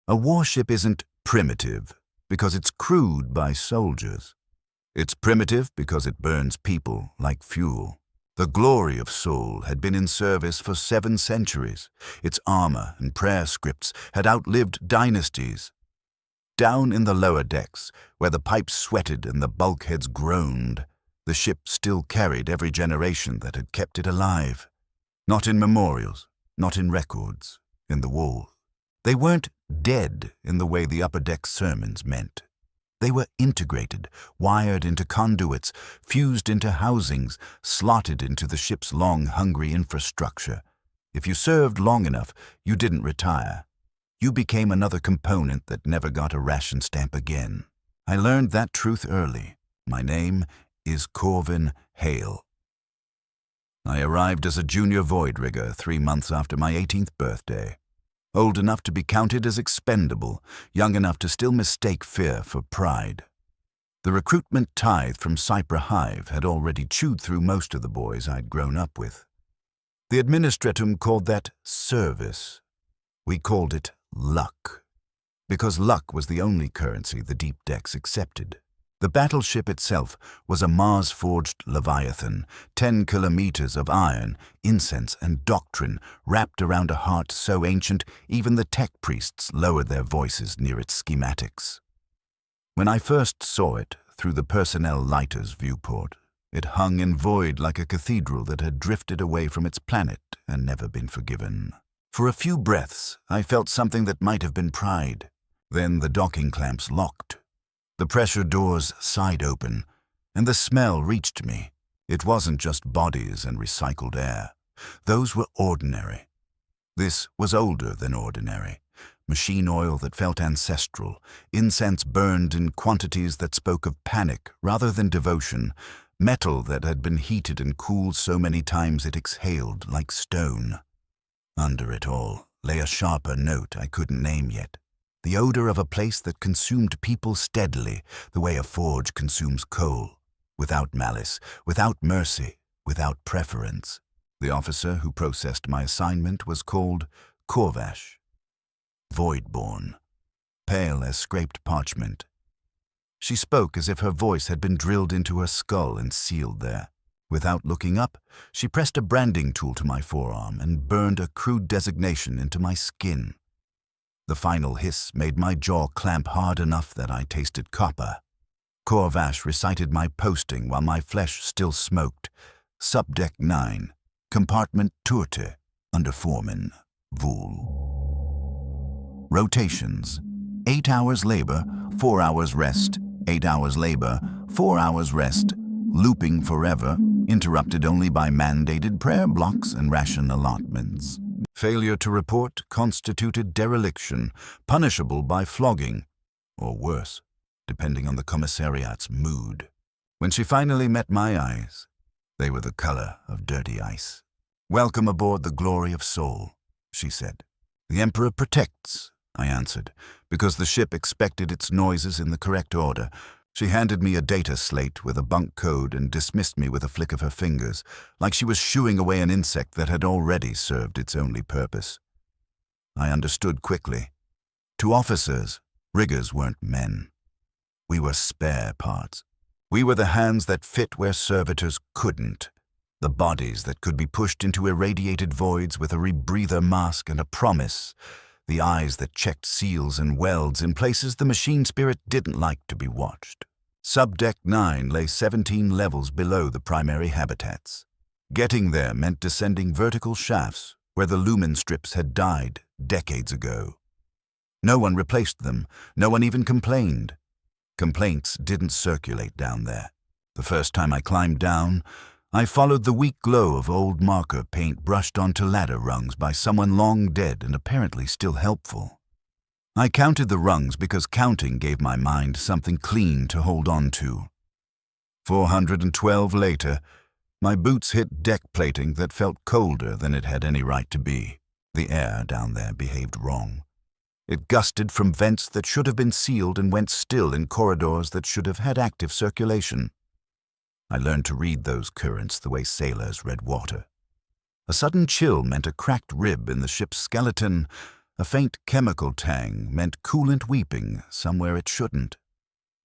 A warship isn't primitive because it's crewed by soldiers. It's primitive because it burns people like fuel. The glory of Sol had been in service for 7 centuries. Its armor and prayer scripts had outlived dynasties. Down in the lower decks, where the pipes sweated and the bulkheads groaned, the ship still carried every generation that had kept it alive. Not in memorials, not in records, in the walls. They weren't dead in the way the upper deck sermons meant. They were integrated, wired into conduits, fused into housings, slotted into the ship's long, hungry infrastructure. If you served long enough, you didn't retire. You became another component that never got a ration stamp again. I learned that truth early. My name is Corvin Hale. I arrived as a junior void rigger 3 months after my 18th birthday. Old enough to be counted as expendable, young enough to still mistake fear for pride. The recruitment tithe from Cypher Hive had already chewed through most of the boys I'd grown up with. The administratum called that service. We called it luck, because luck was the only currency the deep decks accepted. The battleship itself was a Mars-forged Leviathan, 10 kilometers of iron, incense, and doctrine wrapped around a heart so ancient even the tech priests lowered their voices near its schematics. When I first saw it through the personnel lighter's viewport, it hung in void like a cathedral that had drifted away from its planet and never been forgiven. For a few breaths, I felt something that might have been pride. Then the docking clamps locked. The pressure doors sighed open, and the smell reached me. It wasn't just bodies and recycled air. Those were ordinary. This was older than ordinary. Machine oil that felt ancestral, incense burned in quantities that spoke of panic rather than devotion, metal that had been heated and cooled so many times it exhaled like stone. Under it all lay a sharper note I couldn't name yet. The odor of a place that consumed people steadily, the way a forge consumes coal, without malice, without mercy, without preference. The officer who processed my assignment was called Corvash, Voidborn, pale as scraped parchment. She spoke as if her voice had been drilled into her skull and sealed there. Without looking up, she pressed a branding tool to my forearm and burned a crude designation into my skin. The final hiss made my jaw clamp hard enough that I tasted copper. Corvash recited my posting while my flesh still smoked. Subdeck 9, Compartment Turte, under Foreman, Vul. Rotations: 8 hours labor, 4 hours rest, 8 hours labor, 4 hours rest, looping forever, interrupted only by mandated prayer blocks and ration allotments. Failure to report constituted dereliction, punishable by flogging, or worse, depending on the commissariat's mood. When she finally met my eyes, they were the color of dirty ice. "Welcome aboard the glory of Sol," she said. "The Emperor protects," I answered, because the ship expected its noises in the correct order. She handed me a data slate with a bunk code and dismissed me with a flick of her fingers, like she was shooing away an insect that had already served its only purpose. I understood quickly. To officers, riggers weren't men. We were spare parts. We were the hands that fit where servitors couldn't, the bodies that could be pushed into irradiated voids with a rebreather mask and a promise, the eyes that checked seals and welds in places the machine spirit didn't like to be watched. Subdeck 9 lay 17 levels below the primary habitats. Getting there meant descending vertical shafts where the lumen strips had died decades ago. No one replaced them, no one even complained. Complaints didn't circulate down there. The first time I climbed down, I followed the weak glow of old marker paint brushed onto ladder rungs by someone long dead and apparently still helpful. I counted the rungs because counting gave my mind something clean to hold on to. 412 later, my boots hit deck plating that felt colder than it had any right to be. The air down there behaved wrong. It gusted from vents that should have been sealed and went still in corridors that should have had active circulation. I learned to read those currents the way sailors read water. A sudden chill meant a cracked rib in the ship's skeleton, A faint chemical tang meant coolant weeping somewhere it shouldn't.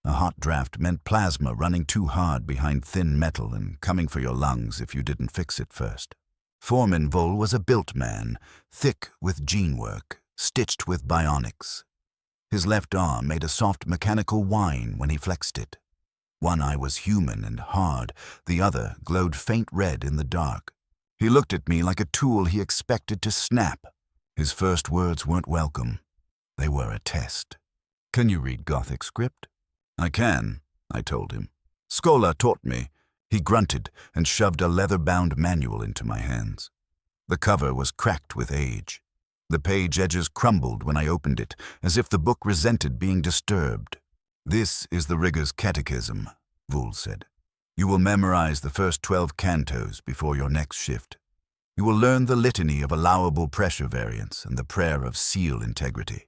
A hot draft meant plasma running too hard behind thin metal and coming for your lungs if you didn't fix it first. Foreman Vol was a built man, thick with gene work, stitched with bionics. His left arm made a soft mechanical whine when he flexed it. One eye was human and hard, the other glowed faint red in the dark. He looked at me like a tool he expected to snap. His first words weren't welcome. They were a test. "Can you read Gothic script?" "I can," I told him. "Skola taught me." He grunted and shoved a leather-bound manual into my hands. The cover was cracked with age. The page edges crumbled when I opened it, as if the book resented being disturbed. "This is the Rigger's Catechism," Vul said. "You will memorize the first 12 cantos before your next shift. You will learn the litany of allowable pressure variance and the prayer of seal integrity.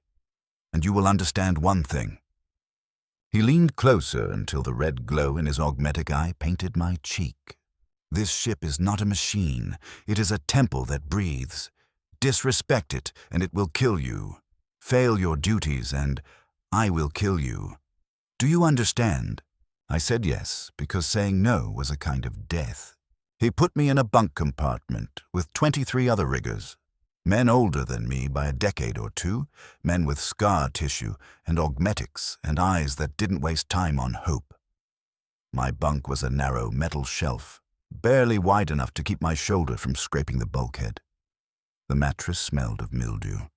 And you will understand one thing." He leaned closer until the red glow in his augmetic eye painted my cheek. "This ship is not a machine. It is a temple that breathes. Disrespect it, and it will kill you. Fail your duties, and I will kill you. Do you understand?" I said yes, because saying no was a kind of death. He put me in a bunk compartment with 23 other riggers. Men older than me by a decade or two, men with scar tissue and augmetics and eyes that didn't waste time on hope. My bunk was a narrow metal shelf, barely wide enough to keep my shoulder from scraping the bulkhead. The mattress smelled of mildew.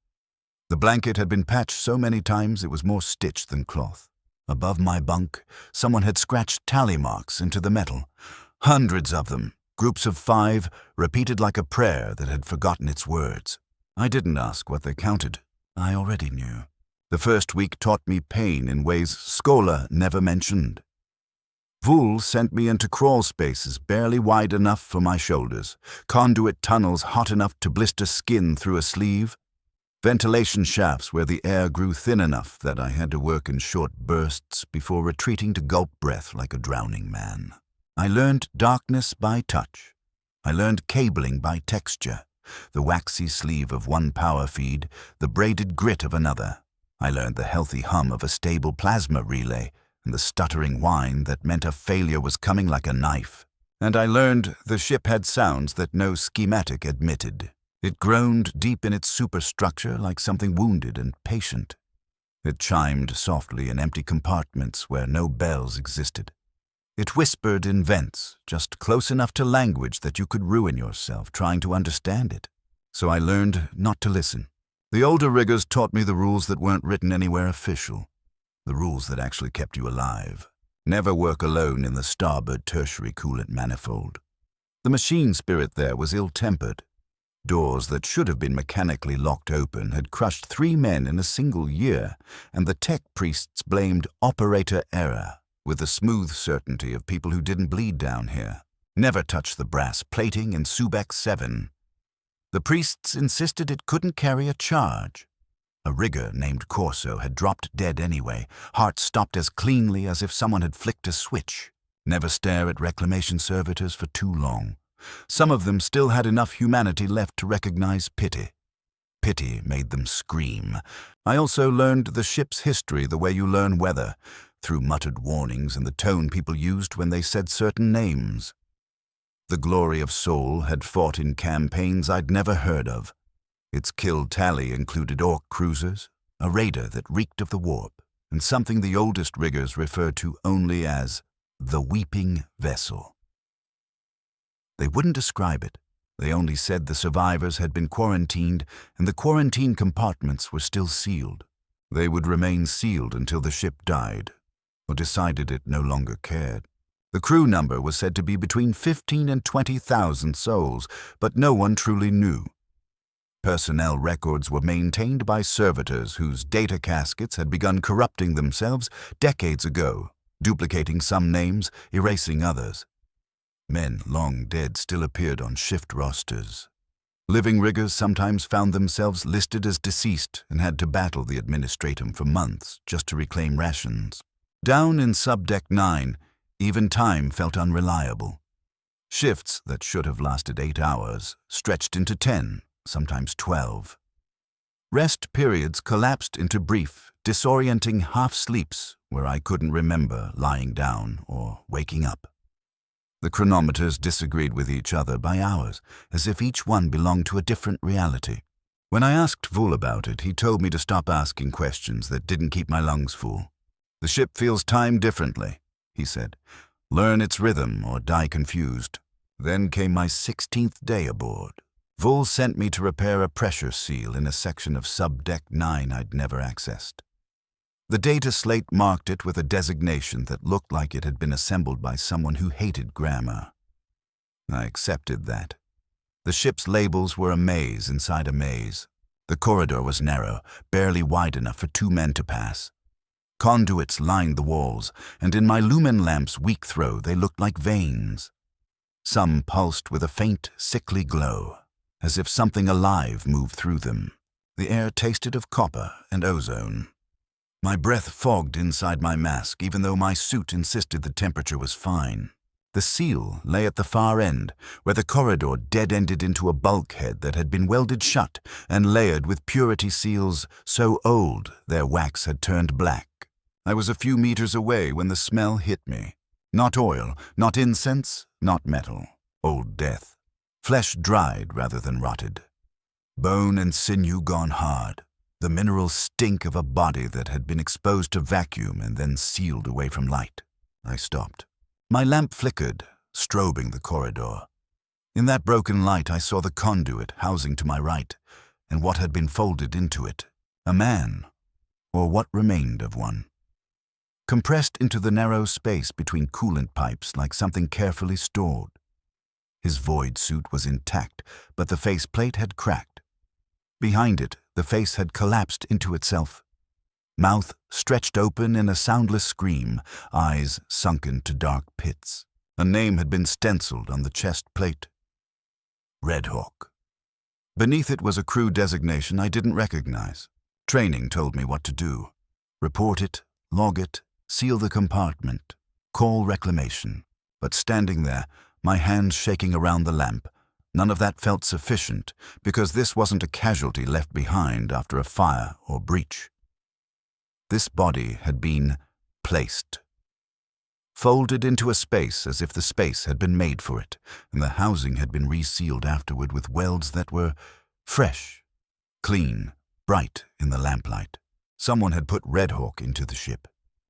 The blanket had been patched so many times it was more stitched than cloth. Above my bunk, someone had scratched tally marks into the metal. Hundreds of them. Groups of 5, repeated like a prayer that had forgotten its words. I didn't ask what they counted. I already knew. The first week taught me pain in ways Skola never mentioned. Vul sent me into crawl spaces barely wide enough for my shoulders, conduit tunnels hot enough to blister skin through a sleeve, ventilation shafts where the air grew thin enough that I had to work in short bursts before retreating to gulp breath like a drowning man. I learned darkness by touch. I learned cabling by texture, the waxy sleeve of one power feed, the braided grit of another. I learned the healthy hum of a stable plasma relay and the stuttering whine that meant a failure was coming like a knife. And I learned the ship had sounds that no schematic admitted. It groaned deep in its superstructure like something wounded and patient. It chimed softly in empty compartments where no bells existed. It whispered in vents, just close enough to language that you could ruin yourself trying to understand it. So I learned not to listen. The older riggers taught me the rules that weren't written anywhere official, the rules that actually kept you alive. Never work alone in the starboard tertiary coolant manifold. The machine spirit there was ill-tempered. Doors that should have been mechanically locked open had crushed 3 men in a single year, and the tech priests blamed operator error, with the smooth certainty of people who didn't bleed down here. Never touch the brass plating in Subec 7. The priests insisted it couldn't carry a charge. A rigger named Corso had dropped dead anyway, heart stopped as cleanly as if someone had flicked a switch. Never stare at reclamation servitors for too long. Some of them still had enough humanity left to recognize pity. Pity made them scream. I also learned the ship's history the way you learn weather, through muttered warnings and the tone people used when they said certain names. The Glory of Soul had fought in campaigns I'd never heard of. Its kill tally included orc cruisers, a raider that reeked of the warp, and something the oldest riggers referred to only as the Weeping Vessel. They wouldn't describe it. They only said the survivors had been quarantined and the quarantine compartments were still sealed. They would remain sealed until the ship died, or decided it no longer cared. The crew number was said to be between 15 and 20,000 souls, but no one truly knew. Personnel records were maintained by servitors whose data caskets had begun corrupting themselves decades ago, duplicating some names, erasing others. Men long dead still appeared on shift rosters. Living riggers sometimes found themselves listed as deceased and had to battle the administratum for months just to reclaim rations. Down in Subdeck 9, even time felt unreliable. Shifts that should have lasted 8 hours stretched into 10, sometimes 12. Rest periods collapsed into brief, disorienting half-sleeps where I couldn't remember lying down or waking up. The chronometers disagreed with each other by hours, as if each one belonged to a different reality. When I asked Vul about it, he told me to stop asking questions that didn't keep my lungs full. "The ship feels time differently," he said. "Learn its rhythm or die confused." Then came my 16th day aboard. Vul sent me to repair a pressure seal in a section of Subdeck 9 I'd never accessed. The data slate marked it with a designation that looked like it had been assembled by someone who hated grammar. I accepted that. The ship's labels were a maze inside a maze. The corridor was narrow, barely wide enough for 2 men to pass. Conduits lined the walls, and in my lumen lamp's weak throw they looked like veins. Some pulsed with a faint, sickly glow, as if something alive moved through them. The air tasted of copper and ozone. My breath fogged inside my mask, even though my suit insisted the temperature was fine. The seal lay at the far end, where the corridor dead-ended into a bulkhead that had been welded shut and layered with purity seals so old their wax had turned black. I was a few meters away when the smell hit me. Not oil, not incense, not metal. Old death. Flesh dried rather than rotted. Bone and sinew gone hard. The mineral stink of a body that had been exposed to vacuum and then sealed away from light. I stopped. My lamp flickered, strobing the corridor. In that broken light I saw the conduit housing to my right, and what had been folded into it. A man, or what remained of one. Compressed into the narrow space between coolant pipes like something carefully stored. His void suit was intact, but the faceplate had cracked. Behind it, the face had collapsed into itself. Mouth stretched open in a soundless scream, eyes sunken to dark pits. A name had been stenciled on the chest plate. Red Hawk. Beneath it was a crew designation I didn't recognize. Training told me what to do. Report it, log it, seal the compartment, call reclamation. But standing there, my hands shaking around the lamp, none of that felt sufficient, because this wasn't a casualty left behind after a fire or breach. This body had been placed. Folded into a space as if the space had been made for it, and the housing had been resealed afterward with welds that were fresh, clean, bright in the lamplight. Someone had put Red Hawk into the ship,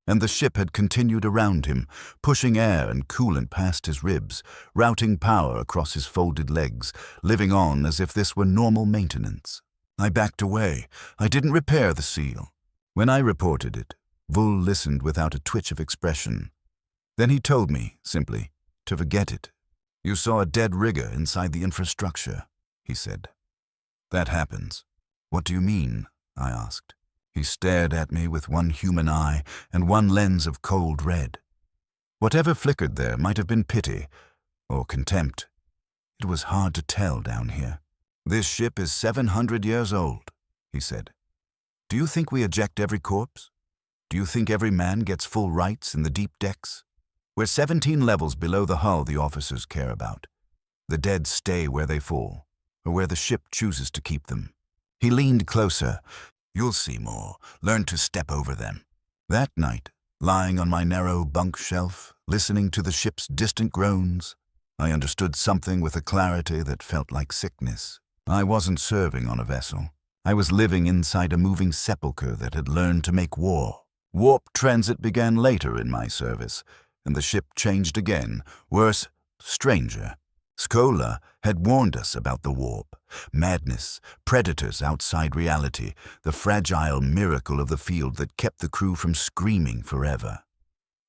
and the ship had continued around him, pushing air and coolant past his ribs, routing power across his folded legs, living on as if this were normal maintenance. I backed away. I didn't repair the seal. When I reported it, Vul listened without a twitch of expression. Then he told me, simply, to forget it. "You saw a dead rigger inside the infrastructure," he said. "That happens." "What do you mean?" I asked. He stared at me with one human eye and one lens of cold red. Whatever flickered there might have been pity or contempt. It was hard to tell down here. "This ship is 700 years old," he said. "Do you think we eject every corpse? Do you think every man gets full rights in the deep decks? We're 17 levels below the hull the officers care about. The dead stay where they fall, or where the ship chooses to keep them." He leaned closer. "You'll see more. Learn to step over them." That night, lying on my narrow bunk shelf, listening to the ship's distant groans, I understood something with a clarity that felt like sickness. I wasn't serving on a vessel. I was living inside a moving sepulchre that had learned to make war. Warp transit began later in my service, and the ship changed again, worse, stranger. Skola had warned us about the warp, madness, predators outside reality, the fragile miracle of the field that kept the crew from screaming forever.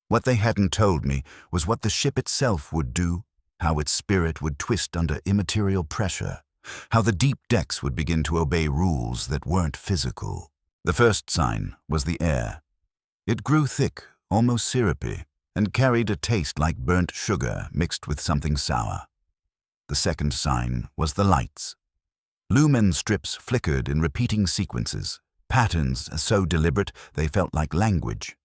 What they hadn't told me was what the ship itself would do, how its spirit would twist under immaterial pressure, how the deep decks would begin to obey rules that weren't physical. The first sign was the air. It grew thick, almost syrupy, and carried a taste like burnt sugar mixed with something sour. The second sign was the lights. Lumen strips flickered in repeating sequences, patterns so deliberate they felt like language.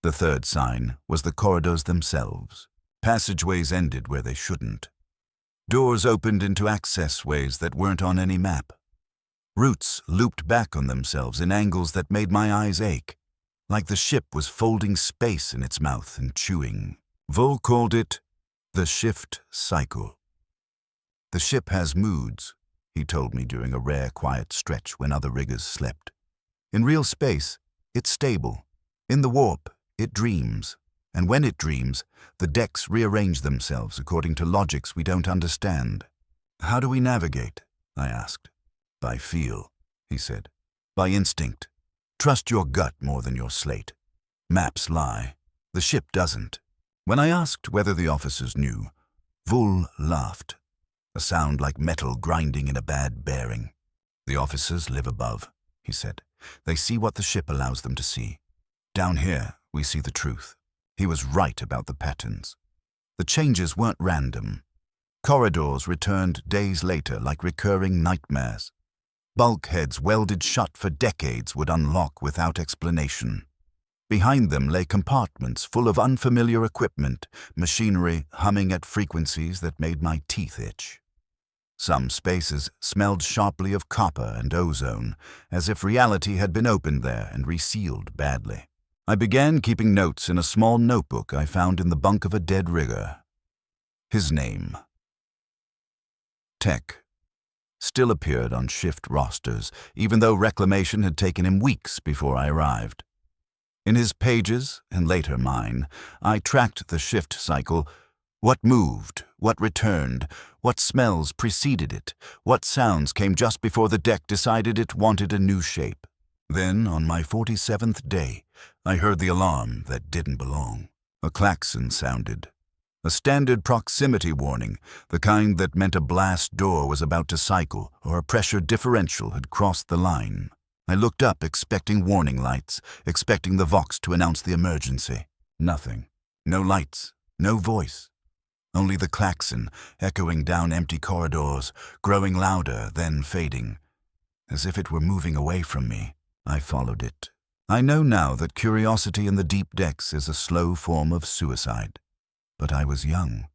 The third sign was the corridors themselves. Passageways ended where they shouldn't. Doors opened into access ways that weren't on any map. Roots looped back on themselves in angles that made my eyes ache, like the ship was folding space in its mouth and chewing. Vul called it the shift cycle. The ship has moods, he told me during a rare quiet stretch when other riggers slept. In real space, it's stable. In the warp, it dreams. And when it dreams, the decks rearrange themselves according to logics we don't understand. How do we navigate? I asked. By feel, he said. By instinct. Trust your gut more than your slate. Maps lie. The ship doesn't. When I asked whether the officers knew, Vul laughed. A sound like metal grinding in a bad bearing. The officers live above, he said. They see what the ship allows them to see. Down here, we see the truth. He was right about the patterns. The changes weren't random. Corridors returned days later like recurring nightmares. Bulkheads welded shut for decades would unlock without explanation. Behind them lay compartments full of unfamiliar equipment, machinery humming at frequencies that made my teeth itch. Some spaces smelled sharply of copper and ozone, as if reality had been opened there and resealed badly. I began keeping notes in a small notebook I found in the bunk of a dead rigger. His name, Tech, still appeared on shift rosters, even though reclamation had taken him weeks before I arrived. In his pages, and later mine, I tracked the shift cycle. What moved, what returned, what smells preceded it, what sounds came just before the deck decided it wanted a new shape. Then, on my 47th day, I heard the alarm that didn't belong. A klaxon sounded. A standard proximity warning, the kind that meant a blast door was about to cycle or a pressure differential had crossed the line. I looked up expecting warning lights, expecting the Vox to announce the emergency. Nothing. No lights. No voice. Only the klaxon, echoing down empty corridors, growing louder, then fading. As if it were moving away from me, I followed it. I know now that curiosity in the deep decks is a slow form of suicide. But I was young,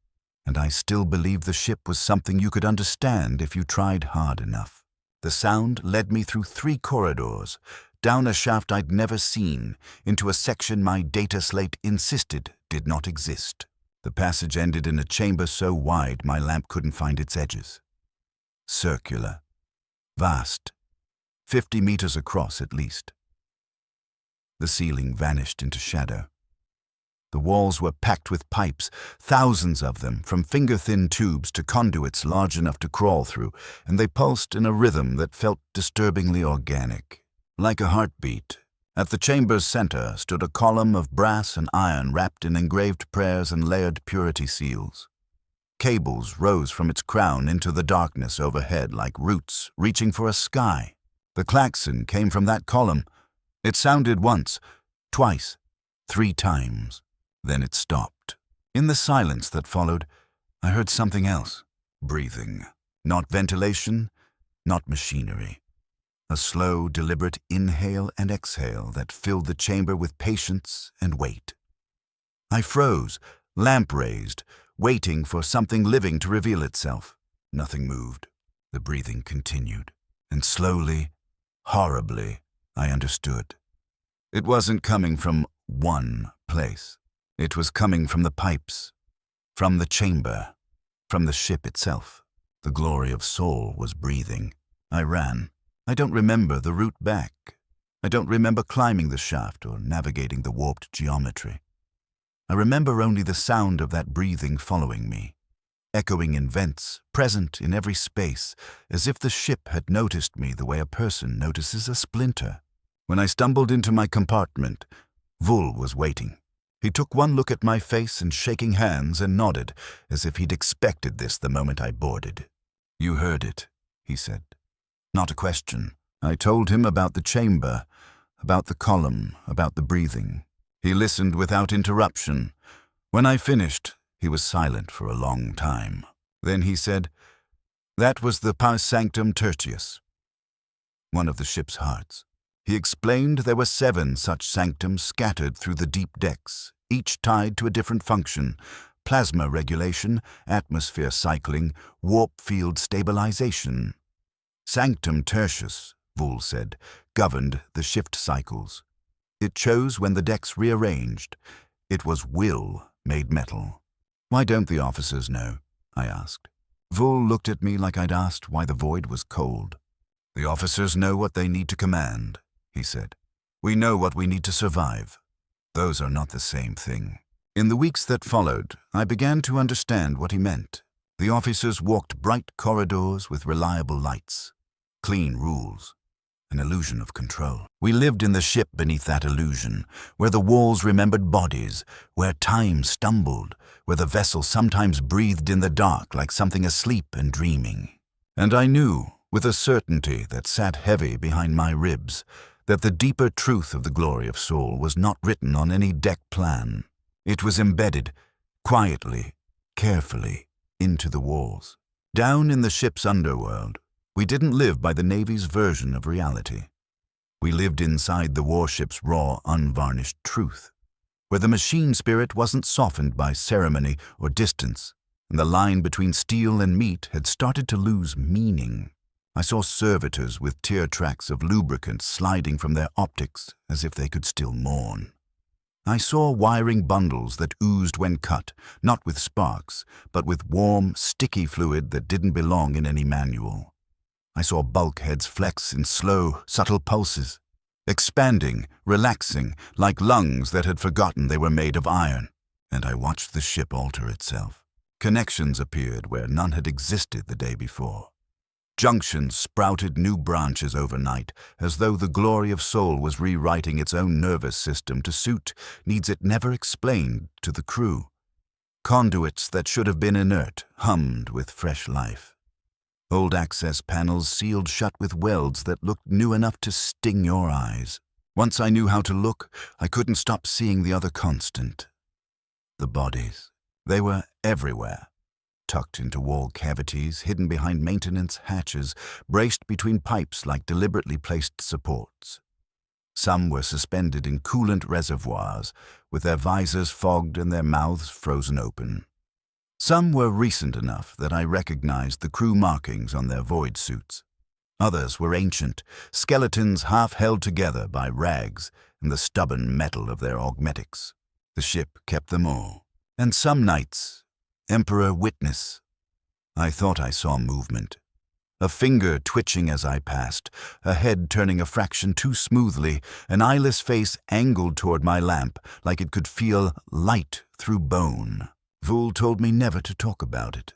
and I still believed the ship was something you could understand if you tried hard enough. The sound led me through 3 corridors, down a shaft I'd never seen, into a section my data slate insisted did not exist. The passage ended in a chamber so wide my lamp couldn't find its edges. Circular. Vast. 50 meters across at least. The ceiling vanished into shadow. The walls were packed with pipes, thousands of them, from finger-thin tubes to conduits large enough to crawl through, and they pulsed in a rhythm that felt disturbingly organic. Like a heartbeat. At the chamber's center stood a column of brass and iron wrapped in engraved prayers and layered purity seals. Cables rose from its crown into the darkness overhead like roots reaching for a sky. The klaxon came from that column. It sounded once, twice, 3 times. Then it stopped. In the silence that followed, I heard something else. Breathing. Not ventilation, not machinery. A slow, deliberate inhale and exhale that filled the chamber with patience and weight. I froze, lamp raised, waiting for something living to reveal itself. Nothing moved. The breathing continued. And slowly, horribly, I understood. It wasn't coming from one place. It was coming from the pipes, from the chamber, from the ship itself. The glory of soul was breathing. I ran. I don't remember the route back. I don't remember climbing the shaft or navigating the warped geometry. I remember only the sound of that breathing following me, echoing in vents, present in every space, as if the ship had noticed me the way a person notices a splinter. When I stumbled into my compartment, Vul was waiting. He took one look at my face and shaking hands and nodded, as if he'd expected this the moment I boarded. "You heard it," he said. Not a question. I told him about the chamber, about the column, about the breathing. He listened without interruption. When I finished, he was silent for a long time. Then he said, "That was the Pars Sanctum Tertius, one of the ship's hearts." He explained there were 7 such sanctums scattered through the deep decks, each tied to a different function: plasma regulation, atmosphere cycling, warp field stabilization. Sanctum tertius, Vul said, governed the shift cycles. It chose when the decks rearranged. It was will made metal. Why don't the officers know? I asked. Vul looked at me like I'd asked why the void was cold. The officers know what they need to command, he said. We know what we need to survive. Those are not the same thing. In the weeks that followed, I began to understand what he meant. The officers walked bright corridors with reliable lights, clean rules, an illusion of control. We lived in the ship beneath that illusion, where the walls remembered bodies, where time stumbled, where the vessel sometimes breathed in the dark like something asleep and dreaming. And I knew, with a certainty that sat heavy behind my ribs, that the deeper truth of the glory of Sol was not written on any deck plan. It was embedded, quietly, carefully, into the walls. Down in the ship's underworld, we didn't live by the Navy's version of reality. We lived inside the warship's raw, unvarnished truth, where the machine spirit wasn't softened by ceremony or distance, and the line between steel and meat had started to lose meaning. I saw servitors with tear tracks of lubricant sliding from their optics as if they could still mourn. I saw wiring bundles that oozed when cut, not with sparks, but with warm, sticky fluid that didn't belong in any manual. I saw bulkheads flex in slow, subtle pulses, expanding, relaxing, like lungs that had forgotten they were made of iron. And I watched the ship alter itself. Connections appeared where none had existed the day before. Junctions sprouted new branches overnight, as though the glory of Sol was rewriting its own nervous system to suit needs it never explained to the crew. Conduits that should have been inert hummed with fresh life. Old access panels sealed shut with welds that looked new enough to sting your eyes. Once I knew how to look, I couldn't stop seeing the other constant. The bodies. They were everywhere. Tucked into wall cavities, hidden behind maintenance hatches, braced between pipes like deliberately placed supports. Some were suspended in coolant reservoirs, with their visors fogged and their mouths frozen open. Some were recent enough that I recognized the crew markings on their void suits. Others were ancient, skeletons half held together by rags and the stubborn metal of their augmetics. The ship kept them all. And some nights, Emperor Witness, I thought I saw movement. A finger twitching as I passed, a head turning a fraction too smoothly, an eyeless face angled toward my lamp like it could feel light through bone. Vul told me never to talk about it.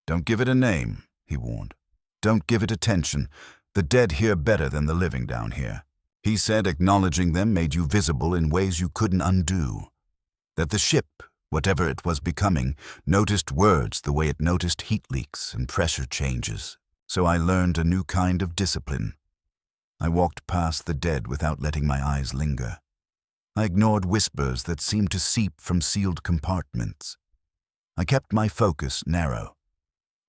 Don't give it a name, he warned. Don't give it attention. The dead hear better than the living down here. He said acknowledging them made you visible in ways you couldn't undo. That the ship, whatever it was becoming, noticed words the way it noticed heat leaks and pressure changes. So I learned a new kind of discipline. I walked past the dead without letting my eyes linger. I ignored whispers that seemed to seep from sealed compartments. I kept my focus narrow.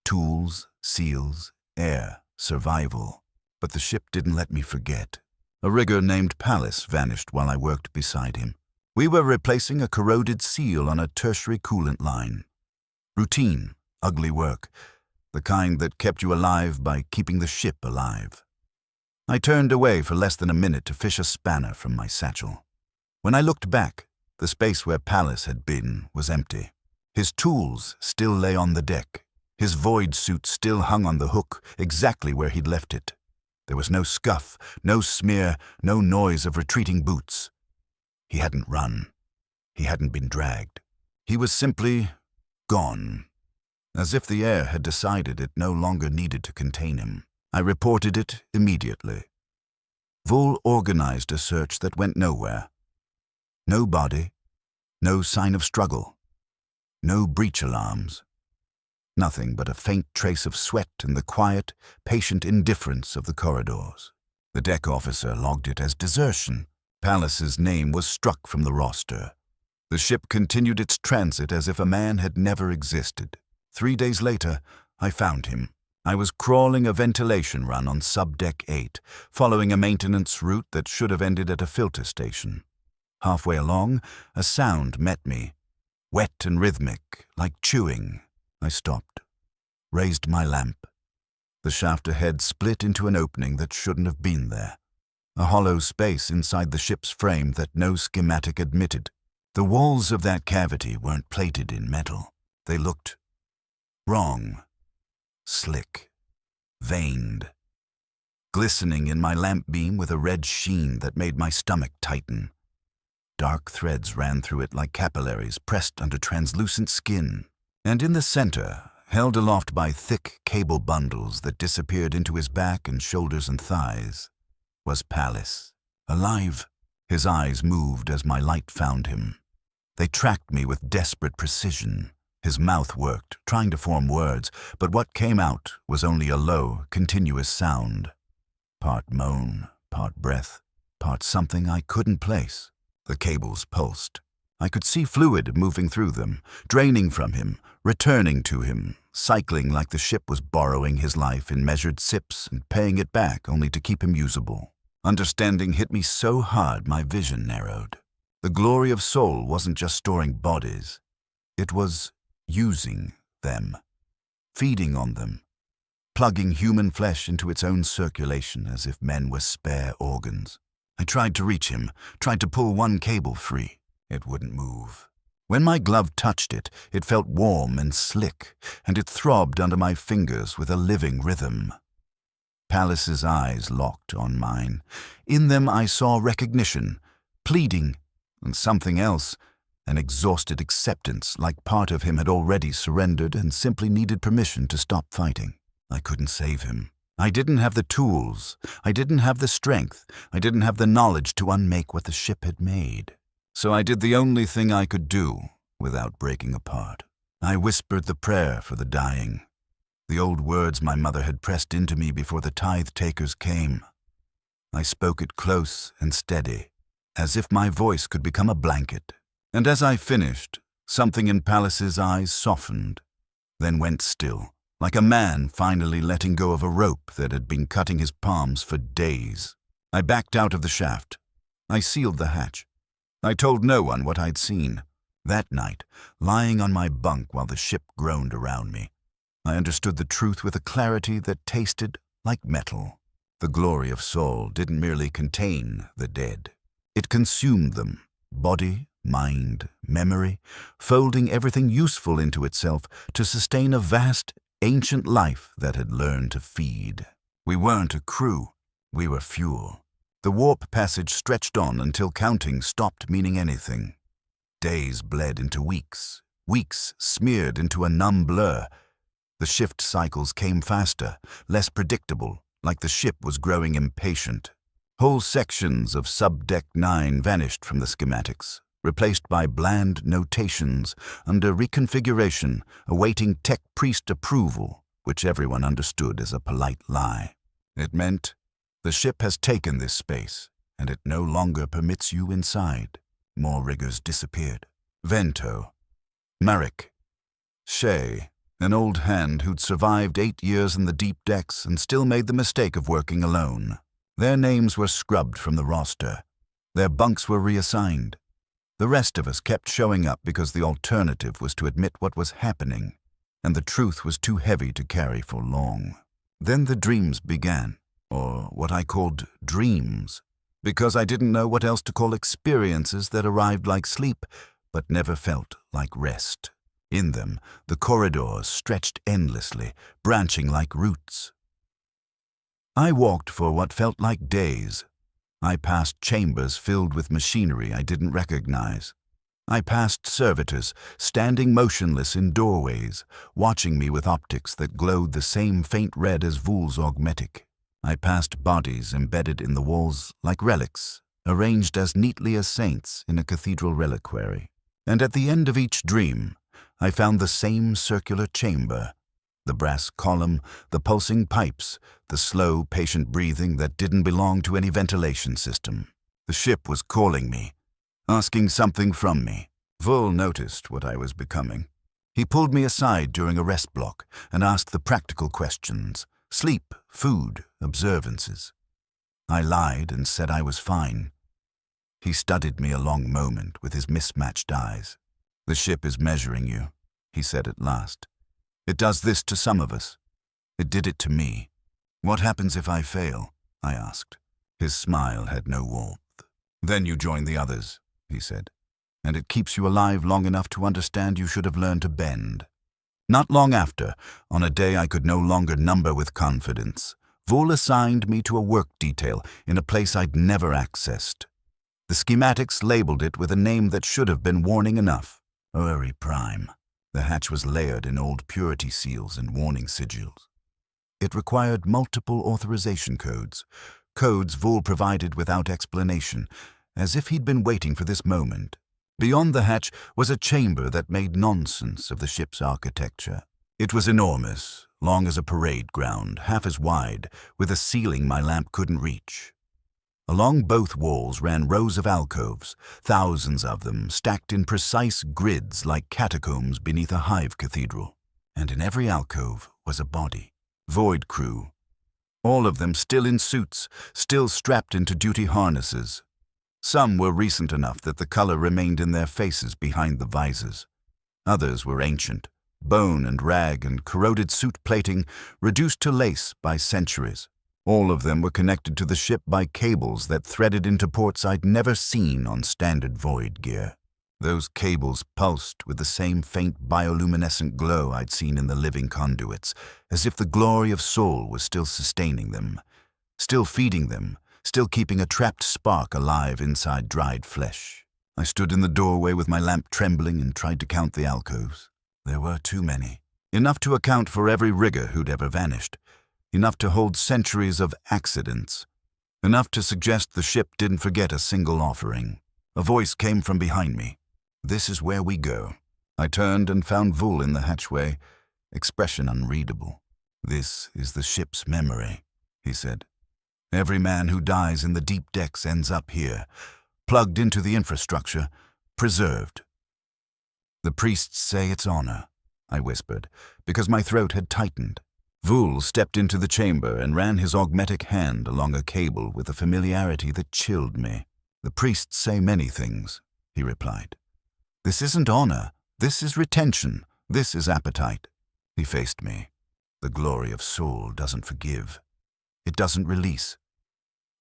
Tools, seals, air, survival. But the ship didn't let me forget. A rigger named Pallas vanished while I worked beside him. We were replacing a corroded seal on a tertiary coolant line. Routine, ugly work, the kind that kept you alive by keeping the ship alive. I turned away for less than a minute to fish a spanner from my satchel. When I looked back, the space where Pallas had been was empty. His tools still lay on the deck. His void suit still hung on the hook, exactly where he'd left it. There was no scuff, no smear, no noise of retreating boots. He hadn't run. He hadn't been dragged. He was simply gone, as if the air had decided it no longer needed to contain him. I reported it immediately. Vul organized a search that went nowhere. No body, no sign of struggle, no breach alarms. Nothing but a faint trace of sweat and the quiet, patient indifference of the corridors. The deck officer logged it as desertion. Pallas's name was struck from the roster. The ship continued its transit as if a man had never existed. 3 days later, I found him. I was crawling a ventilation run on Subdeck 8, following a maintenance route that should have ended at a filter station. Halfway along, a sound met me, wet and rhythmic, like chewing. I stopped, raised my lamp. The shaft ahead split into an opening that shouldn't have been there. A hollow space inside the ship's frame that no schematic admitted. The walls of that cavity weren't plated in metal. They looked wrong, slick, veined, glistening in my lamp beam with a red sheen that made my stomach tighten. Dark threads ran through it like capillaries pressed under translucent skin, and in the center, held aloft by thick cable bundles that disappeared into his back and shoulders and thighs, was Pallas, alive. His eyes moved as my light found him. They tracked me with desperate precision. His mouth worked, trying to form words, but what came out was only a low, continuous sound. Part moan, part breath, part something I couldn't place. The cables pulsed. I could see fluid moving through them, draining from him, returning to him, cycling like the ship was borrowing his life in measured sips and paying it back only to keep him usable. Understanding hit me so hard my vision narrowed. The glory of soul wasn't just storing bodies. It was using them, feeding on them, plugging human flesh into its own circulation as if men were spare organs. I tried to reach him, tried to pull one cable free. It wouldn't move. When my glove touched it, it felt warm and slick, and it throbbed under my fingers with a living rhythm. Pallas's eyes locked on mine. In them I saw recognition, pleading, and something else, an exhausted acceptance, like part of him had already surrendered and simply needed permission to stop fighting. I couldn't save him. I didn't have the tools. I didn't have the strength. I didn't have the knowledge to unmake what the ship had made. So I did the only thing I could do without breaking apart. I whispered the prayer for the dying, the old words my mother had pressed into me before the tithe-takers came. I spoke it close and steady, as if my voice could become a blanket. And as I finished, something in Pallas's eyes softened, then went still, like a man finally letting go of a rope that had been cutting his palms for days. I backed out of the shaft. I sealed the hatch. I told no one what I'd seen. That night, lying on my bunk while the ship groaned around me, I understood the truth with a clarity that tasted like metal. The glory of soul didn't merely contain the dead. It consumed them, body, mind, memory, folding everything useful into itself to sustain a vast, ancient life that had learned to feed. We weren't a crew. We were fuel. The warp passage stretched on until counting stopped meaning anything. Days bled into weeks. Weeks smeared into a numb blur. The shift cycles came faster, less predictable, like the ship was growing impatient. Whole sections of Subdeck 9 vanished from the schematics, replaced by bland notations under reconfiguration, awaiting tech priest approval, which everyone understood as a polite lie. It meant, the ship has taken this space, and it no longer permits you inside. More riggers disappeared. Vento, Marek, Shay, an old hand who'd survived 8 years in the deep decks and still made the mistake of working alone. Their names were scrubbed from the roster. Their bunks were reassigned. The rest of us kept showing up because the alternative was to admit what was happening, and the truth was too heavy to carry for long. Then the dreams began, or what I called dreams, because I didn't know what else to call experiences that arrived like sleep, but never felt like rest. In them, the corridors stretched endlessly, branching like roots. I walked for what felt like days. I passed chambers filled with machinery I didn't recognize. I passed servitors, standing motionless in doorways, watching me with optics that glowed the same faint red as Voul's augmetic. I passed bodies embedded in the walls like relics, arranged as neatly as saints in a cathedral reliquary. And at the end of each dream, I found the same circular chamber, the brass column, the pulsing pipes, the slow, patient breathing that didn't belong to any ventilation system. The ship was calling me, asking something from me. Voul noticed what I was becoming. He pulled me aside during a rest block and asked the practical questions: sleep, food, observances. I lied and said I was fine. He studied me a long moment with his mismatched eyes. "The ship is measuring you," he said at last. "It does this to some of us. It did it to me. "What happens if I fail?" I asked. His smile had no warmth. "Then you join the others," he said, "and it keeps you alive long enough to understand you should have learned to bend." Not long after, on a day I could no longer number with confidence, Vul assigned me to a work detail in a place I'd never accessed. The schematics labeled it with a name that should have been warning enough: Uri Prime. The hatch was layered in old purity seals and warning sigils. It required multiple authorization codes, codes Vul provided without explanation, as if he'd been waiting for this moment. Beyond the hatch was a chamber that made nonsense of the ship's architecture. It was enormous, long as a parade ground, half as wide, with a ceiling my lamp couldn't reach. Along both walls ran rows of alcoves, thousands of them, stacked in precise grids like catacombs beneath a hive cathedral. And in every alcove was a body. Void crew. All of them still in suits, still strapped into duty harnesses. Some were recent enough that the color remained in their faces behind the visors. Others were ancient, bone and rag and corroded suit plating reduced to lace by centuries. All of them were connected to the ship by cables that threaded into ports I'd never seen on standard void gear. Those cables pulsed with the same faint bioluminescent glow I'd seen in the living conduits, as if the glory of Sol was still sustaining them, still feeding them, still keeping a trapped spark alive inside dried flesh. I stood in the doorway with my lamp trembling and tried to count the alcoves. There were too many. Enough to account for every rigger who'd ever vanished. Enough to hold centuries of accidents. Enough to suggest the ship didn't forget a single offering. A voice came from behind me. "This is where we go." I turned and found Vul in the hatchway, expression unreadable. "This is the ship's memory," he said. "Every man who dies in the deep decks ends up here, plugged into the infrastructure, preserved." "The priests say it's honor," I whispered, because my throat had tightened. Vul stepped into the chamber and ran his augmetic hand along a cable with a familiarity that chilled me. "The priests say many things," he replied. "This isn't honor. This is retention. This is appetite." He faced me. "The glory of Sol doesn't forgive. It doesn't release.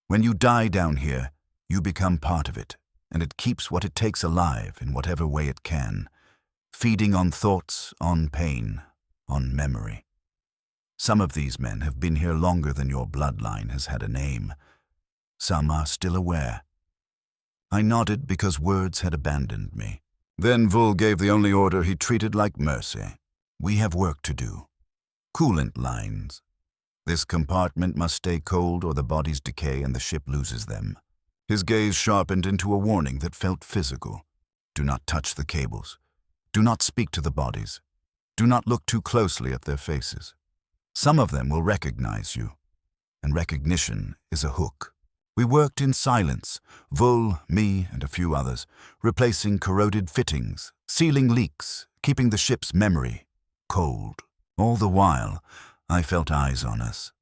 When you die down here, you become part of it, and it keeps what it takes alive in whatever way it can, feeding on thoughts, on pain, on memory. Some of these men have been here longer than your bloodline has had a name. Some are still aware." I nodded because words had abandoned me. Then Vul gave the only order he treated like mercy. "We have work to do. Coolant lines. This compartment must stay cold or the bodies decay and the ship loses them." His gaze sharpened into a warning that felt physical. "Do not touch the cables. Do not speak to the bodies. Do not look too closely at their faces. Some of them will recognize you, and recognition is a hook." We worked in silence, Vul, me, and a few others, replacing corroded fittings, sealing leaks, keeping the ship's memory cold. All the while, I felt eyes on us.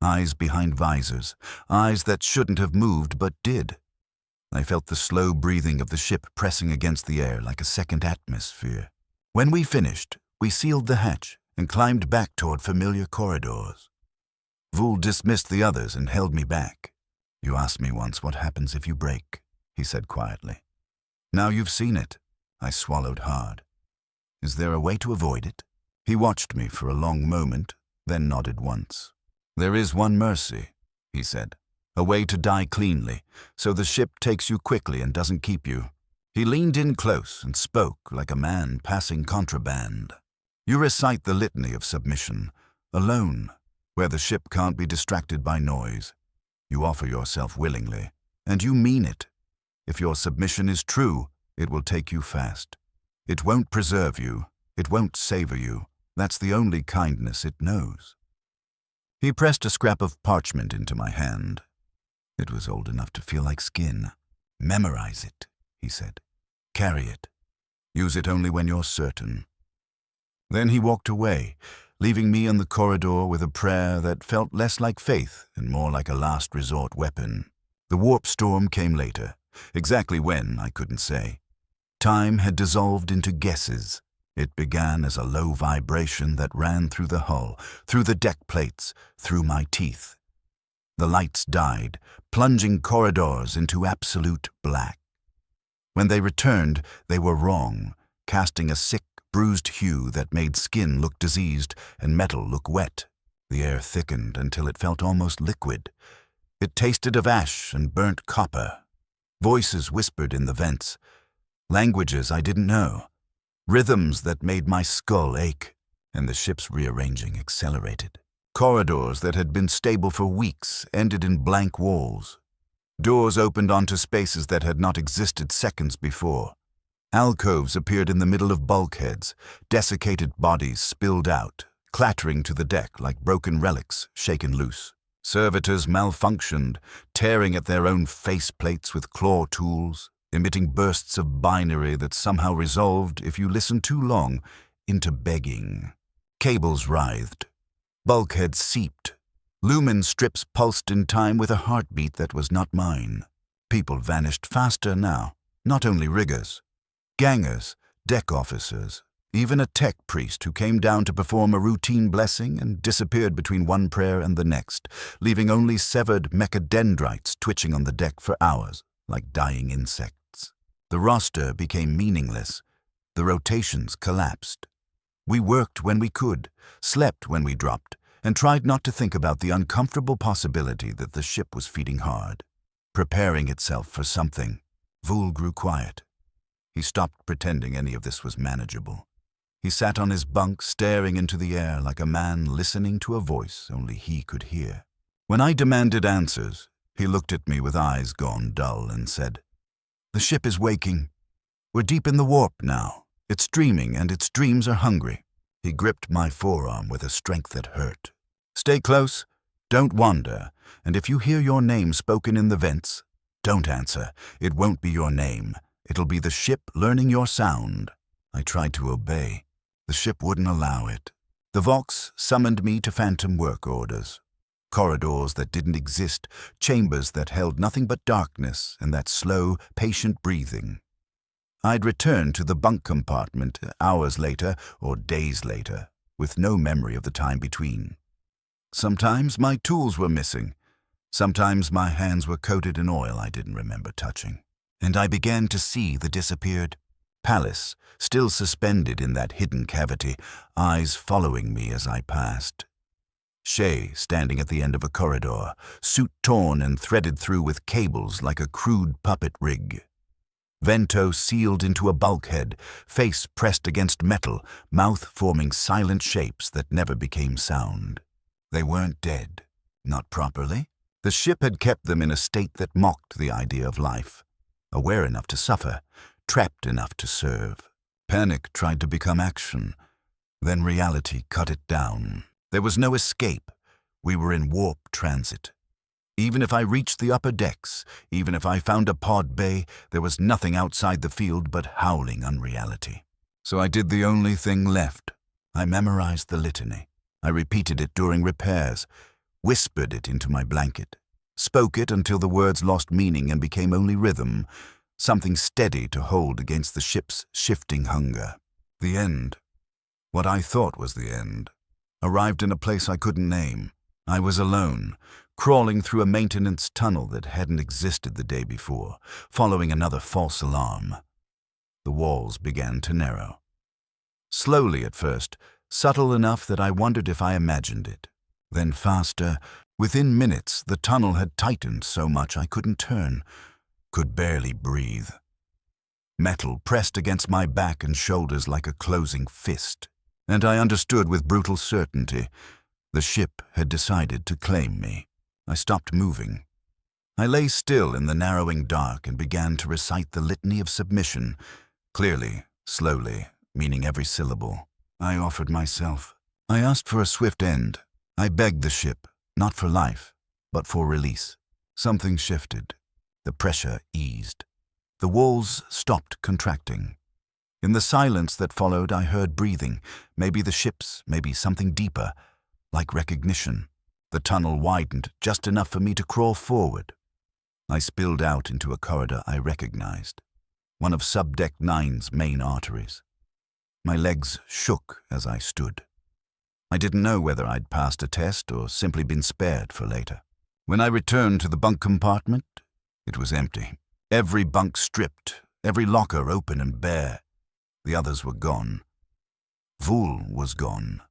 Eyes behind visors, eyes that shouldn't have moved but did. I felt the slow breathing of the ship pressing against the air like a second atmosphere. When we finished, we sealed the hatch and climbed back toward familiar corridors. Vul dismissed the others and held me back. "You asked me once what happens if you break," he said quietly. "Now you've seen it." I swallowed hard. "Is there a way to avoid it?" He watched me for a long moment, then nodded once. "There is one mercy," he said. "A way to die cleanly, so the ship takes you quickly and doesn't keep you." He leaned in close and spoke like a man passing contraband. "You recite the litany of submission, alone, where the ship can't be distracted by noise. You offer yourself willingly, and you mean it. If your submission is true, it will take you fast. It won't preserve you. It won't savor you. That's the only kindness it knows." He pressed a scrap of parchment into my hand. It was old enough to feel like skin. "Memorize it," he said. "Carry it. Use it only when you're certain." Then he walked away, leaving me in the corridor with a prayer that felt less like faith and more like a last resort weapon. The warp storm came later. Exactly when, I couldn't say. Time had dissolved into guesses. It began as a low vibration that ran through the hull, through the deck plates, through my teeth, The lights died, plunging corridors into absolute black. When they returned, they were wrong, casting a sick, bruised hue that made skin look diseased and metal look wet. The air thickened until it felt almost liquid. It tasted of ash and burnt copper. Voices whispered in the vents. Languages I didn't know. Rhythms that made my skull ache. And the ship's rearranging accelerated. Corridors that had been stable for weeks ended in blank walls. Doors opened onto spaces that had not existed seconds before. Alcoves appeared in the middle of bulkheads. Desiccated bodies spilled out, clattering to the deck like broken relics shaken loose. Servitors malfunctioned, tearing at their own faceplates with claw tools, emitting bursts of binary that somehow resolved, if you listened too long, into begging. Cables writhed. Bulkheads seeped. Lumen strips pulsed in time with a heartbeat that was not mine. People vanished faster now, not only riggers. Gangers, deck officers, even a tech priest who came down to perform a routine blessing and disappeared between one prayer and the next, leaving only severed mechadendrites twitching on the deck for hours, like dying insects. The roster became meaningless. The rotations collapsed. We worked when we could, slept when we dropped, and tried not to think about the uncomfortable possibility that the ship was feeding hard, preparing itself for something. Vul grew quiet. He stopped pretending any of this was manageable. He sat on his bunk, staring into the air like a man listening to a voice only he could hear. When I demanded answers, he looked at me with eyes gone dull and said, "The ship is waking. We're deep in the warp now. It's dreaming and its dreams are hungry." He gripped my forearm with a strength that hurt. "Stay close, don't wander, and if you hear your name spoken in the vents, don't answer. It won't be your name. It'll be the ship learning your sound." I tried to obey. The ship wouldn't allow it. The Vox summoned me to phantom work orders. Corridors that didn't exist, chambers that held nothing but darkness and that slow, patient breathing. I'd return to the bunk compartment hours later or days later, with no memory of the time between. Sometimes my tools were missing. Sometimes my hands were coated in oil I didn't remember touching. And I began to see the disappeared palace, still suspended in that hidden cavity, eyes following me as I passed. Shay standing at the end of a corridor, suit torn and threaded through with cables like a crude puppet rig. Vento sealed into a bulkhead, face pressed against metal, mouth forming silent shapes that never became sound. They weren't dead. Not properly. The ship had kept them in a state that mocked the idea of life. Aware enough to suffer, trapped enough to serve. Panic tried to become action. Then reality cut it down. There was no escape. We were in warp transit. Even if I reached the upper decks, even if I found a pod bay, there was nothing outside the field but howling unreality. So I did the only thing left. I memorized the litany. I repeated it during repairs, whispered it into my blanket, spoke it until the words lost meaning and became only rhythm, something steady to hold against the ship's shifting hunger. The end, what I thought was the end, arrived in a place I couldn't name. I was alone, crawling through a maintenance tunnel that hadn't existed the day before, following another false alarm. The walls began to narrow. Slowly at first, subtle enough that I wondered if I imagined it. Then faster. Within minutes, the tunnel had tightened so much I couldn't turn, could barely breathe. Metal pressed against my back and shoulders like a closing fist. And I understood with brutal certainty. The ship had decided to claim me. I stopped moving. I lay still in the narrowing dark and began to recite the litany of submission, clearly, slowly, meaning every syllable. I offered myself. I asked for a swift end. I begged the ship, not for life, but for release. Something shifted. The pressure eased. The walls stopped contracting. In the silence that followed, I heard breathing, maybe the ship's, maybe something deeper, like recognition. The tunnel widened just enough for me to crawl forward. I spilled out into a corridor I recognized, one of Subdeck 9's main arteries. My legs shook as I stood. I didn't know whether I'd passed a test or simply been spared for later. When I returned to the bunk compartment, it was empty. Every bunk stripped, every locker open and bare. The others were gone. Vul was gone.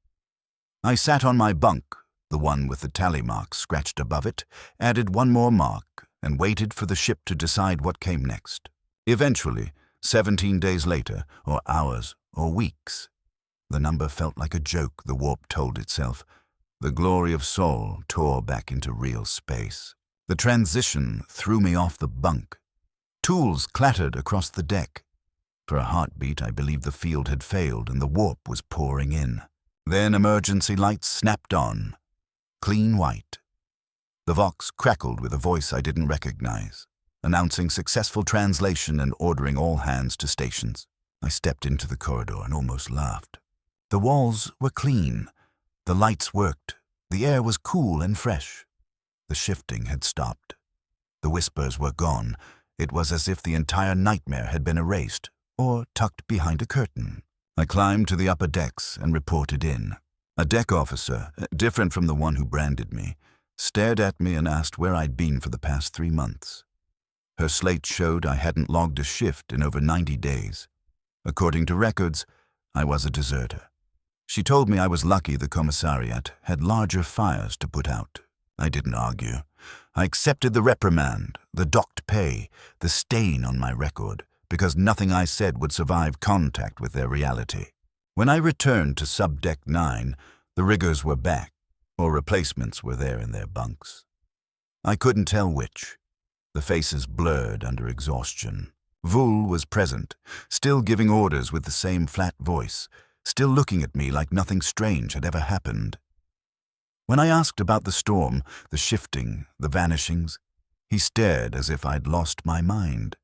I sat on my bunk, the one with the tally mark scratched above it, added one more mark, and waited for the ship to decide what came next. Eventually, 17 days later, or hours, or weeks, the number felt like a joke, the warp told itself. The glory of Sol tore back into real space. The transition threw me off the bunk. Tools clattered across the deck. For a heartbeat, I believed the field had failed and the warp was pouring in. Then emergency lights snapped on. Clean white. The Vox crackled with a voice I didn't recognize, announcing successful translation and ordering all hands to stations. I stepped into the corridor and almost laughed. The walls were clean. The lights worked. The air was cool and fresh. The shifting had stopped. The whispers were gone. It was as if the entire nightmare had been erased, or tucked behind a curtain. I climbed to the upper decks and reported in. A deck officer, different from the one who branded me, stared at me and asked where I'd been for the past 3 months. Her slate showed I hadn't logged a shift in over 90 days. According to records, I was a deserter. She told me I was lucky the commissariat had larger fires to put out. I didn't argue. I accepted the reprimand, the docked pay, the stain on my record, because nothing I said would survive contact with their reality. When I returned to Subdeck 9, the riggers were back, or replacements were there in their bunks. I couldn't tell which. The faces blurred under exhaustion. Vul was present, still giving orders with the same flat voice, still looking at me like nothing strange had ever happened. When I asked about the storm, the shifting, the vanishings, he stared as if I'd lost my mind.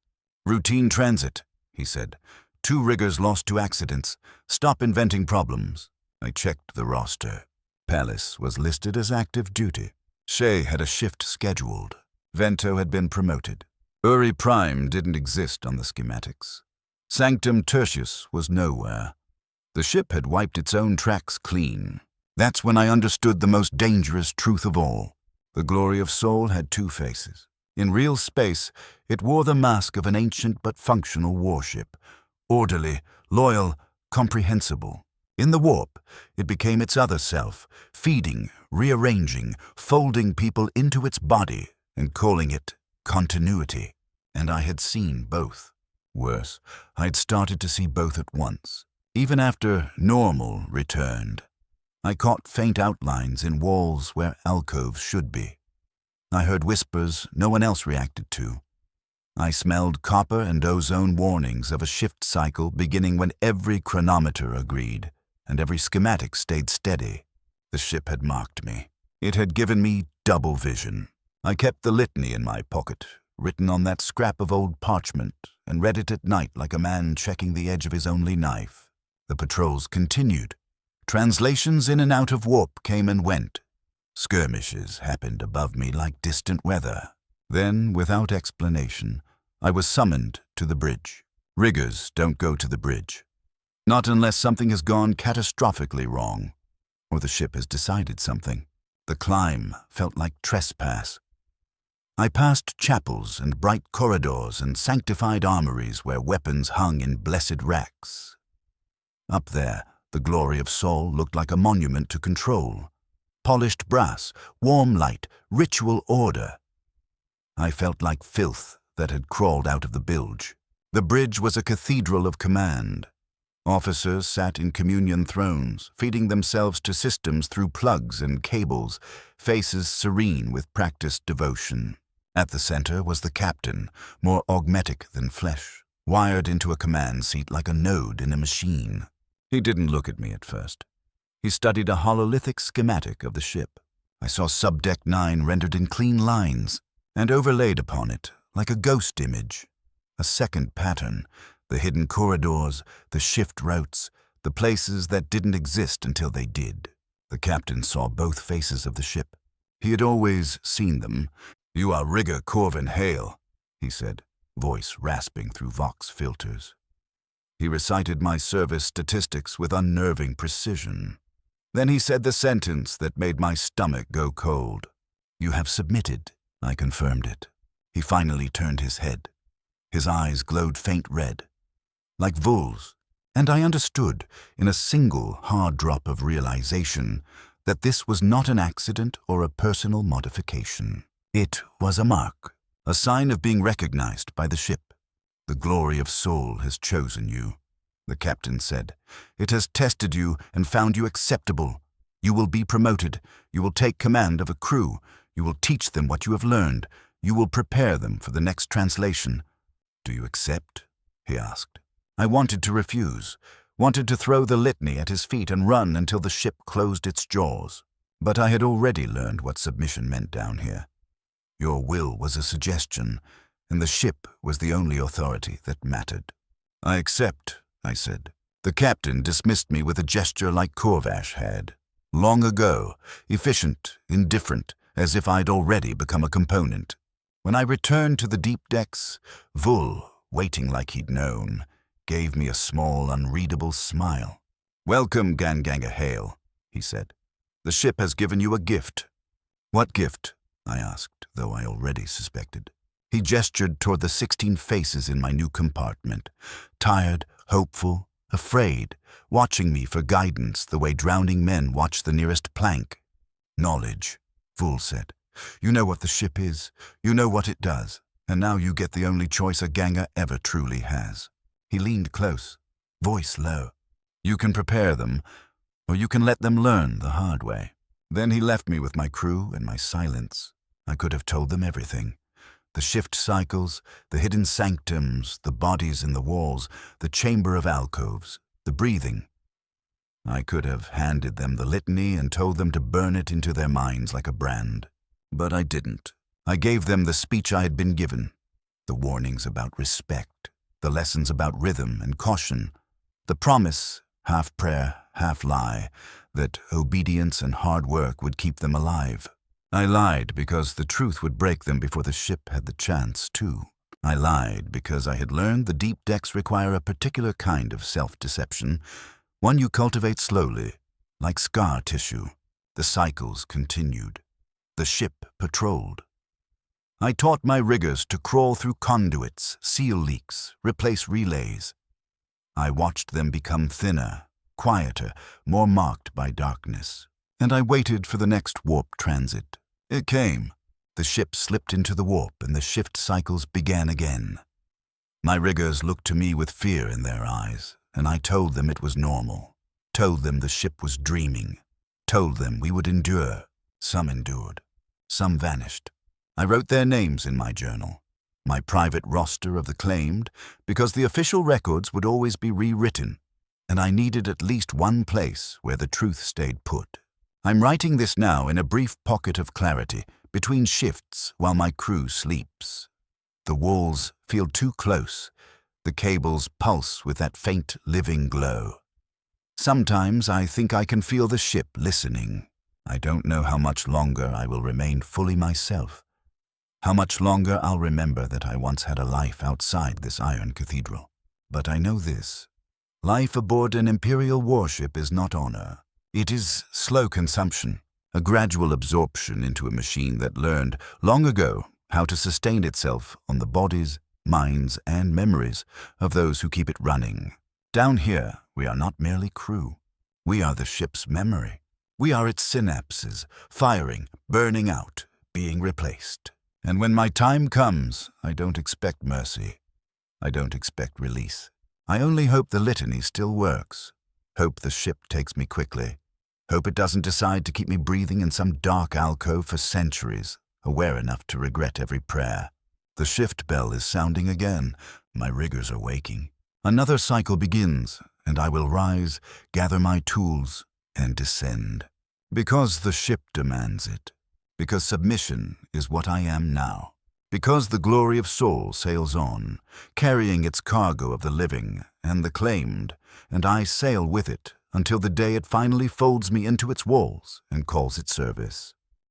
"Routine transit," he said. "2 riggers lost to accidents. Stop inventing problems." I checked the roster. Palace was listed as active duty. Shay had a shift scheduled. Vento had been promoted. Uri Prime didn't exist on the schematics. Sanctum Tertius was nowhere. The ship had wiped its own tracks clean. That's when I understood the most dangerous truth of all. The glory of Sol had 2 faces. In real space, it wore the mask of an ancient but functional warship. Orderly, loyal, comprehensible. In the warp, it became its other self, feeding, rearranging, folding people into its body and calling it continuity. And I had seen both. Worse, I'd started to see both at once. Even after normal returned, I caught faint outlines in walls where alcoves should be. I heard whispers no one else reacted to. I smelled copper and ozone warnings of a shift cycle beginning when every chronometer agreed, and every schematic stayed steady. The ship had marked me. It had given me double vision. I kept the litany in my pocket, written on that scrap of old parchment, and read it at night like a man checking the edge of his only knife. The patrols continued. Translations in and out of warp came and went. Skirmishes happened above me like distant weather. Then, without explanation, I was summoned to the bridge. Riggers don't go to the bridge. Not unless something has gone catastrophically wrong, or the ship has decided something. The climb felt like trespass. I passed chapels and bright corridors and sanctified armories where weapons hung in blessed racks. Up there, the glory of Sol looked like a monument to control. Polished brass, warm light, ritual order. I felt like filth that had crawled out of the bilge. The bridge was a cathedral of command. Officers sat in communion thrones, feeding themselves to systems through plugs and cables, faces serene with practiced devotion. At the center was the captain, more augmetic than flesh, wired into a command seat like a node in a machine. He didn't look at me at first. He studied a hololithic schematic of the ship. I saw Subdeck 9 rendered in clean lines, and overlaid upon it, like a ghost image, a second pattern, the hidden corridors, the shift routes, the places that didn't exist until they did. The captain saw both faces of the ship. He had always seen them. "You are Rigger Corvin Hale," he said, voice rasping through Vox filters. He recited my service statistics with unnerving precision. Then he said the sentence that made my stomach go cold. You have submitted, I confirmed it. He finally turned his head. His eyes glowed faint red, like Vul's, and I understood in a single hard drop of realization that this was not an accident or a personal modification. It was a mark, a sign of being recognized by the ship. The glory of Sol has chosen you, the captain said. It has tested you and found you acceptable. You will be promoted. You will take command of a crew. You will teach them what you have learned. You will prepare them for the next translation. Do you accept? He asked. I wanted to refuse, wanted to throw the litany at his feet and run until the ship closed its jaws. But I had already learned what submission meant down here. Your will was a suggestion, and the ship was the only authority that mattered. I accept, I said. The captain dismissed me with a gesture like Corvash had. Long ago, efficient, indifferent, as if I'd already become a component. When I returned to the deep decks, Vul, waiting like he'd known, gave me a small, unreadable smile. Welcome, Ganganga Hale, he said. The ship has given you a gift. What gift? I asked, though I already suspected. He gestured toward the 16 faces in my new compartment, tired, hopeful, afraid, watching me for guidance the way drowning men watch the nearest plank. Knowledge, Vul said. You know what the ship is, you know what it does, and now you get the only choice a Ganga ever truly has. He leaned close, voice low. You can prepare them, or you can let them learn the hard way. Then he left me with my crew and my silence. I could have told them everything. The shift cycles, the hidden sanctums, the bodies in the walls, the chamber of alcoves, the breathing. I could have handed them the litany and told them to burn it into their minds like a brand. But I didn't. I gave them the speech I had been given, the warnings about respect, the lessons about rhythm and caution, the promise, half prayer, half lie, that obedience and hard work would keep them alive. I lied because the truth would break them before the ship had the chance to. I lied because I had learned the deep decks require a particular kind of self-deception, one you cultivate slowly, like scar tissue. The cycles continued. The ship patrolled. I taught my riggers to crawl through conduits, seal leaks, replace relays. I watched them become thinner, quieter, more marked by darkness. And I waited for the next warp transit. It came. The ship slipped into the warp and the shift cycles began again. My riggers looked to me with fear in their eyes, and I told them it was normal. Told them the ship was dreaming. Told them we would endure. Some endured. Some vanished. I wrote their names in my journal, my private roster of the claimed, because the official records would always be rewritten, and I needed at least one place where the truth stayed put. I'm writing this now in a brief pocket of clarity, between shifts while my crew sleeps. The walls feel too close. The cables pulse with that faint, living glow. Sometimes I think I can feel the ship listening. I don't know how much longer I will remain fully myself. How much longer I'll remember that I once had a life outside this iron cathedral. But I know this. Life aboard an Imperial warship is not honor. It is slow consumption, a gradual absorption into a machine that learned, long ago, how to sustain itself on the bodies, minds, and memories of those who keep it running. Down here, we are not merely crew. We are the ship's memory. We are its synapses, firing, burning out, being replaced. And when my time comes, I don't expect mercy. I don't expect release. I only hope the litany still works. Hope the ship takes me quickly. Hope it doesn't decide to keep me breathing in some dark alcove for centuries, aware enough to regret every prayer. The shift bell is sounding again. My riggers are waking. Another cycle begins, and I will rise, gather my tools, and descend. Because the ship demands it. Because submission is what I am now. Because the glory of Sol sails on, carrying its cargo of the living and the claimed, and I sail with it until the day it finally folds me into its walls and calls it service.